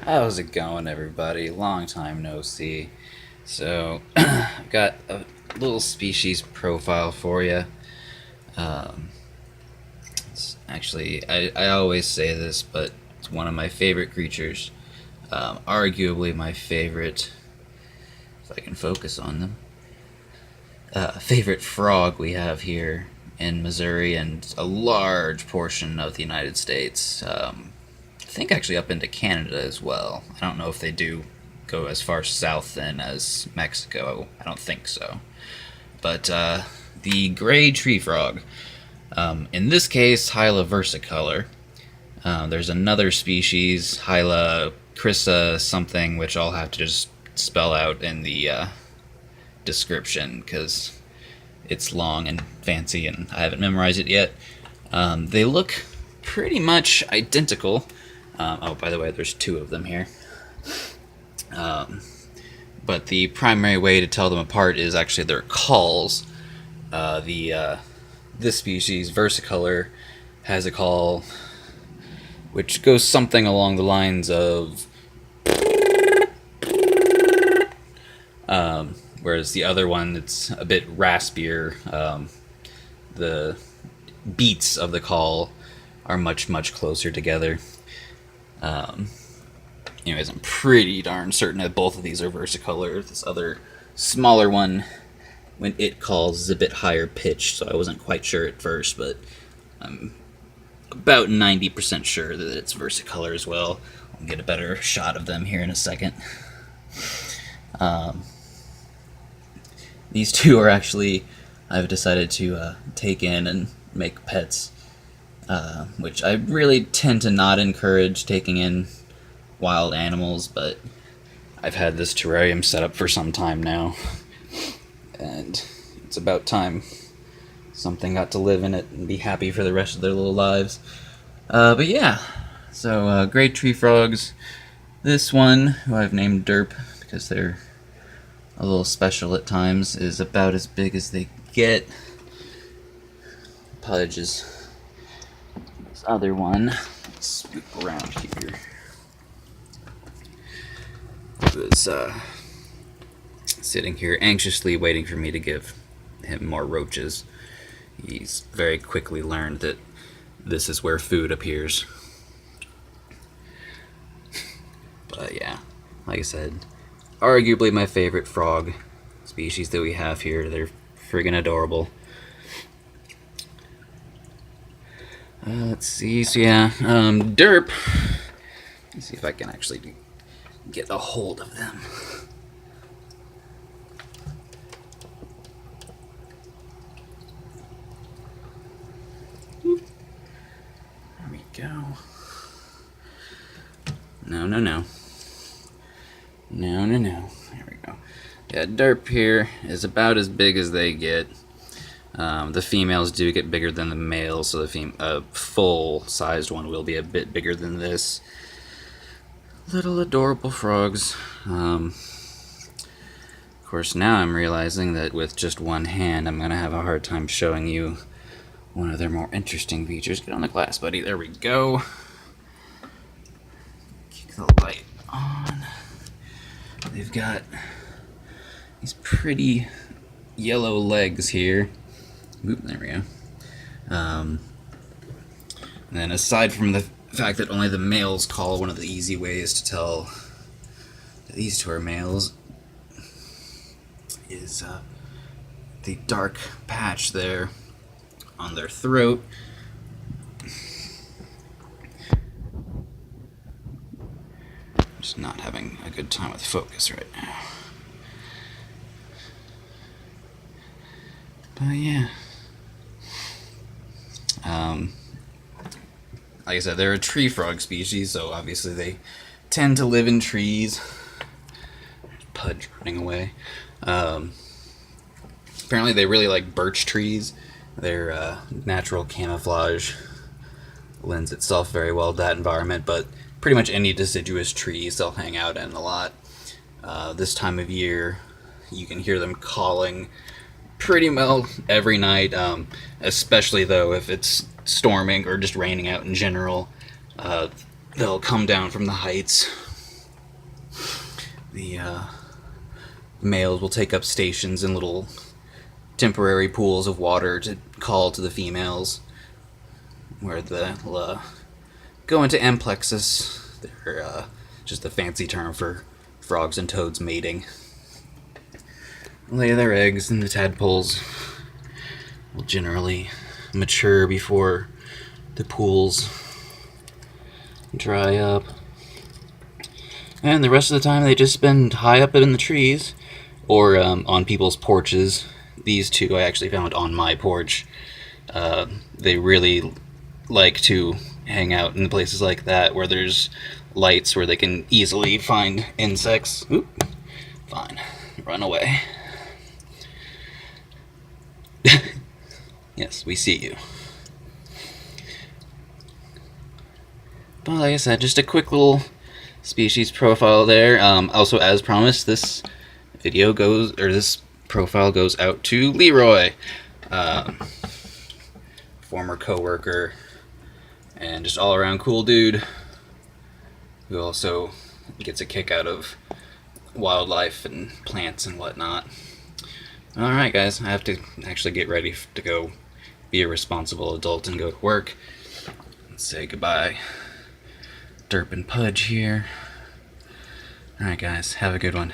How's it going, everybody? Long time no see. So, I've got a little species profile for you. Um, I always say this, but it's one of my favorite creatures. Arguably my favorite, if I can focus on them, favorite frog we have here in Missouri and a large portion of the United States. I think actually up into Canada as well. I don't know if they do go as far south then as Mexico. I don't think so. But the gray tree frog. In this case, Hyla versicolor. There's another species, Hyla crissa something, which I'll have to just spell out in the description because it's long and fancy and I haven't memorized it yet. They look pretty much identical. Oh, by the way, there's two of them here. But the primary way to tell them apart is actually their calls. This species, versicolor, has a call which goes something along the lines of, whereas the other one, it's a bit raspier. The beats of the call are much, much closer together. Anyways, I'm pretty darn certain that both of these are versicolor. This other smaller one, when it calls, is a bit higher pitched, so I wasn't quite sure at first, but I'm about 90% sure that it's versicolor as well. I'll get a better shot of them here in a second. These two are actually, I've decided to take in and make pets, which I really tend to not encourage taking in wild animals, but I've had this terrarium set up for some time now, and it's about time something got to live in it and be happy for the rest of their little lives. But yeah, so great tree frogs. This one, who I've named Derp because they're a little special at times, is about as big as they get. Pudge is this other one. Let's scoop around here. Was sitting here anxiously waiting for me to give him more roaches. He's very quickly learned that this is where food appears. But yeah, like I said, arguably my favorite frog species that we have here. They're friggin' adorable. Let's see, so yeah, Derp. Let's see if I can actually get a hold of them. There we go. No. There we go. Yeah, Derp here is about as big as they get. The females do get bigger than the males, so the full-sized one will be a bit bigger than this. Little adorable frogs. Of course, now I'm realizing that with just one hand, I'm gonna have a hard time showing you one of their more interesting features. Get on the glass, buddy. There we go. Kick the light on. They've got these pretty yellow legs here. Oop, there we go. And then aside from the fact that only the males call, one of the easy ways to tell that these two are males is the dark patch there on their throat. Just not having a good time with focus right now. But yeah. Like I said, they're a tree frog species, so obviously they tend to live in trees. Pudge running away. Apparently they really like birch trees. Their natural camouflage lends itself very well to that environment, but pretty much any deciduous trees they'll hang out in a lot. This time of year, you can hear them calling pretty well every night, especially though if it's storming or just raining out in general. They'll come down from the heights The males will take up stations in little temporary pools of water to call to the females, where they'll go into amplexus. They're just a fancy term for frogs and toads mating. Lay their eggs, and the tadpoles will generally mature before the pools dry up. And the rest of the time they just spend high up in the trees or on people's porches. These two I actually found on my porch. They really like to hang out in places like that where there's lights where they can easily find insects. Oop. Fine. Run away. Yes, we see you. But like I said, just a quick little species profile there. Also, as promised, this profile goes out to Leroy, former co-worker and just all-around cool dude who also gets a kick out of wildlife and plants and whatnot. Alright guys, I have to actually get ready to go be a responsible adult and go to work. Let's say goodbye. Derp and Pudge here. Alright guys, have a good one.